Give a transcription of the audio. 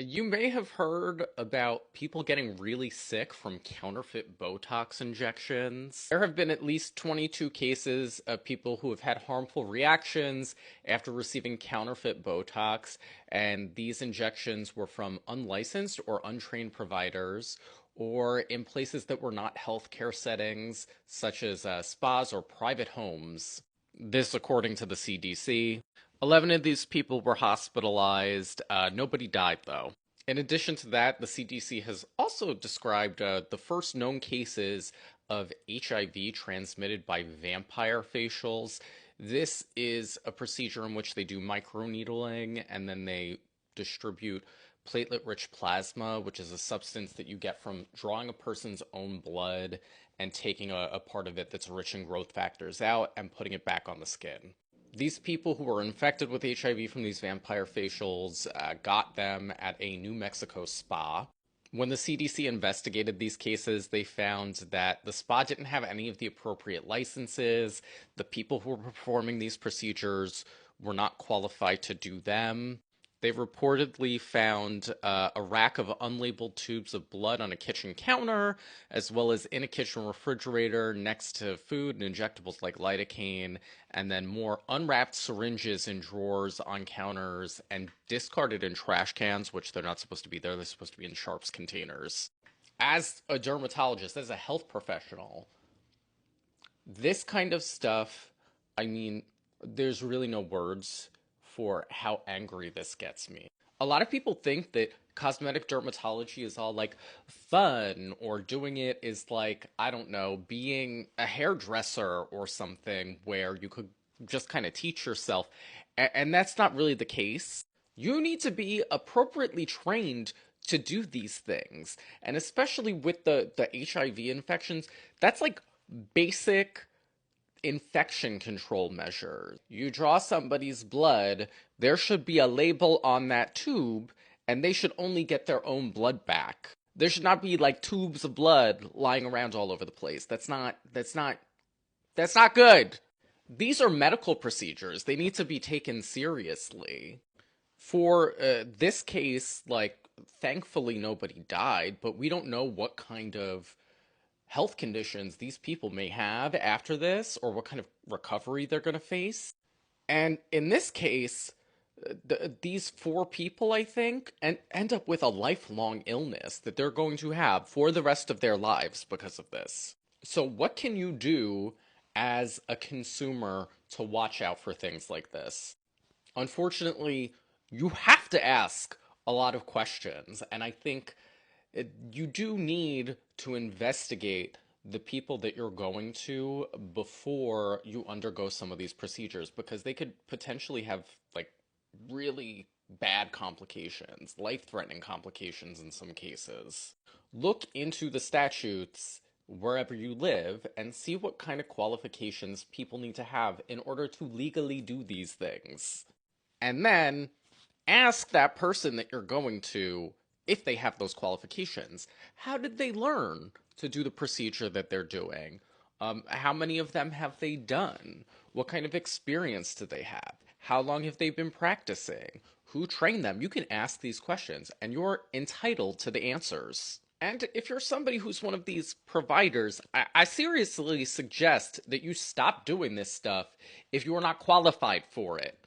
You may have heard about people getting really sick from counterfeit Botox injections. There have been at least 22 cases of people who have had harmful reactions after receiving counterfeit Botox, and these injections were from unlicensed or untrained providers or in places that were not healthcare settings, such as spas or private homes. This, according to the CDC. 11 of these people were hospitalized. Nobody died, though. In addition to that, the CDC has also described the first known cases of HIV transmitted by vampire facials. This is a procedure in which they do microneedling and then they distribute platelet rich plasma, which is a substance that you get from drawing a person's own blood and taking a part of it that's rich in growth factors out and putting it back on the skin. These people who were infected with HIV from these vampire facials got them at a New Mexico spa. When the CDC investigated these cases, they found that the spa didn't have any of the appropriate licenses. The people who were performing these procedures were not qualified to do them. They reportedly found a rack of unlabeled tubes of blood on a kitchen counter, as well as in a kitchen refrigerator next to food and injectables like lidocaine, and then more unwrapped syringes in drawers on counters and discarded in trash cans, which they're not supposed to be there. They're supposed to be in sharps containers. As a dermatologist, as a health professional, this kind of stuff, I mean, there's really no words for how angry this gets me. A lot of people think that cosmetic dermatology is all like fun, or doing it is like, I don't know, being a hairdresser or something where you could just kind of teach yourself. And that's not really the case. You need to be appropriately trained to do these things. And especially with the HIV infections, that's like basic infection control measures. You draw somebody's blood, there should be a label on that tube, and they should only get their own blood back. There should not be like tubes of blood lying around all over the place. That's not good. These are medical procedures. They need to be taken seriously. For this case, like, thankfully nobody died, but we don't know what kind of health conditions these people may have after this or what kind of recovery they're going to face. And in this case, these four people, I think, end up with a lifelong illness that they're going to have for the rest of their lives because of this. So, what can you do as a consumer to watch out for things like this? Unfortunately, you have to ask a lot of questions, and I think you do need to investigate the people that you're going to before you undergo some of these procedures because they could potentially have like really bad complications, life-threatening complications in some cases. Look into the statutes wherever you live and see what kind of qualifications people need to have in order to legally do these things. And then ask that person that you're going to, if they have those qualifications, how did they learn to do the procedure that they're doing? How many of them have they done? What kind of experience do they have? How long have they been practicing? Who trained them? You can ask these questions, and you're entitled to the answers. And if you're somebody who's one of these providers, I seriously suggest that you stop doing this stuff if you are not qualified for it.